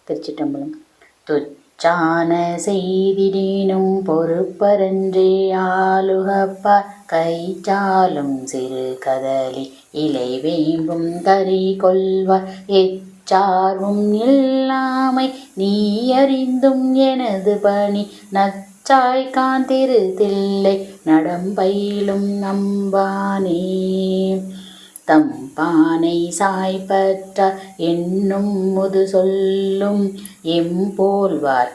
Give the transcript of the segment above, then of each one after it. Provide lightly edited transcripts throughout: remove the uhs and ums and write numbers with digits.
திருச்சிற்றம்பலம். துச்சான செய்திடினும் பொறுப்பரன்றே ஆளுகப்பார் கைச்சாலும் சிறு கதலி இலை வேம்பும் கரி கொள்வார் எச்சார்வும் இல்லாமை நீ அறிந்தும் எனது பணி நச்சாய்கான் திருத்தில்லை நடம்பயிலும் நம்பானே. தம்பானை சாய்பற்றார் என்னும் முது சொல்லும் எம்போல்வார்க்கில்லாமை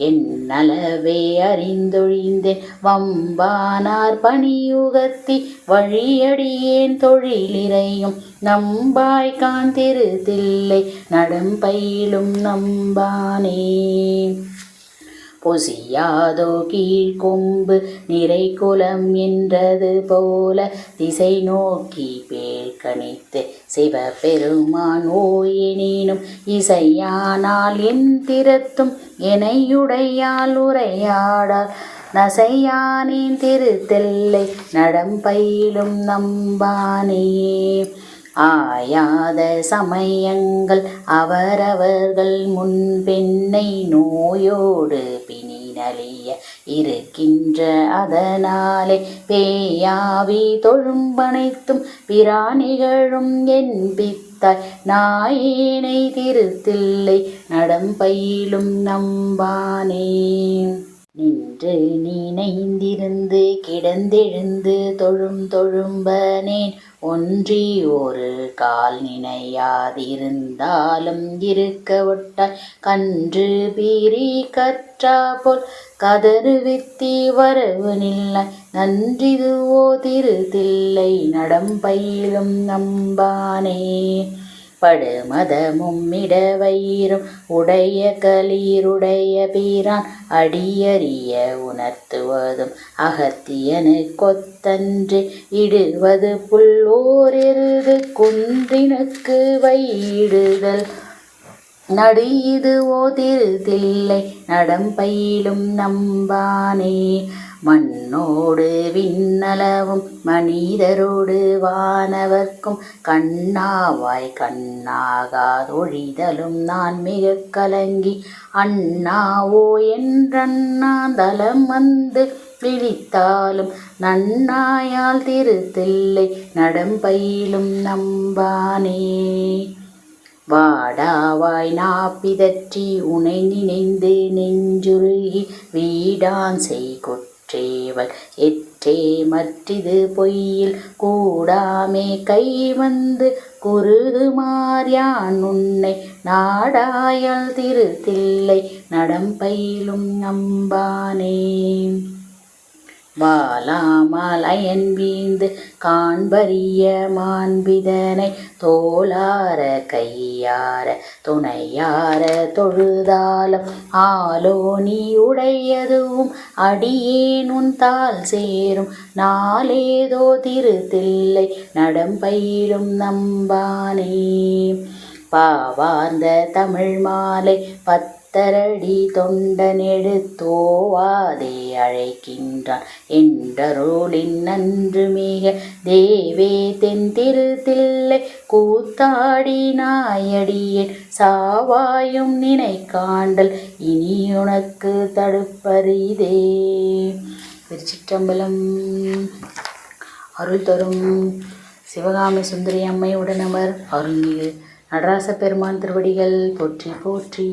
என்னளவே அறிந்தொழிந்தேன் வம்பானார் பணியுகத்தி வழியடியேன் தொழிலிறையும் நம்பாய்கான் திருத்தில்லை நடம்பயிலும் நம்பானே. பொசியாதோ கீழ்கொம்பு நிறை குலம் என்றது போல திசை நோக்கி பேழ்கணித்து சிவபெருமான் ஓயெனினும் இசையானால் என் திறத்தும் எனையுடையால் உரையாடால் நசையானேன் திருத்தெல்லை நடம்பயிலும் நம்பானே. ஆயாத சமயங்கள் அவரவர்கள் முன்பென்னை நோயோடு பிணிநலிய இருக்கின்ற அதனாலே பேயாவி தொழும்பனைத்தும் பிராணிகளும் என்பித்தாய் நாயேனை திருத்தில்லை நடம்பயிலும் நம்பானே. நின்று நினைந்திருந்து கிடந்தெழுந்து தொழும்பனேன் ஒன்றி ஒரு கால் நினையாதிருந்தாலும் இருக்க ஒட்டாய் கன்று பீரி கற்றா போல் கதறு வித்தி வரவு நில்லை நன்றிதுவோ திருத்தில்லை நடம்பயிலும் நம்பானே. படுமதமும் இடவயிரும் உடைய களீருடைய பீரான் அடியறிய உணர்த்துவதும் அகத்தியனு கொத்தன்று இடுவது புல்லோரெருது குன்றினுக்கு வையிடுதல் நடு இதுவோ திருத்தில்லை நடம்பயிலும் நம்பானே. மண்ணோடு விண்ணளவும் மனிதரோடு வானவர்க்கும் கண்ணாவாய் கண்ணாகாதொழிதலும் நான் மிக கலங்கி அண்ணாவோ என்றண்ணா தலம் வந்து விழித்தாலும் நன்னாயால் திருத்தில்லை நடம்பயிலும் நம்பானே. வாடாவாய் நாப்பிதற்றி உனை நினைந்து நெஞ்சுருகி வீடான் செய்குற்றேவல் எற்றே மற்றிது பொய்யில் கூடாமே கை வந்து குருகுமார்யான் உன்னை நாடாயால் திருத்தில்லை நடம்பயிலும் நம்பானே. வாலாமால் அயன் வீழ்ந்து காண்பரிய மாண்பிதனை தோளார கையார துணையார தொழுதாலம் ஆலோ நீ உடையதுவும் அடியேன் உன் தாள் சேரும் நாளேதோ திருத்தில்லை நடம்பயிலும் நம்பானே. பாவார்ந்த தமிழ் மாலை பத்தரடி தொண்டனெடுத்தோவாதே அழைக்கின்றான் என்றருளின் நன்று மிக தேவே தென் திருத்தில்லை கூத்தாடி நாயடியேன் சாவாயும் நினை காண்டல் இனியுனக்கு தடுப்பரிதே. திருச்சிற்றம்பலம். அருள் தரும் சிவகாமி சுந்தரி அம்மை உடனமர் அருள்மிகு நடராச பெருமான் திருவடிகள் போற்றி போற்றி.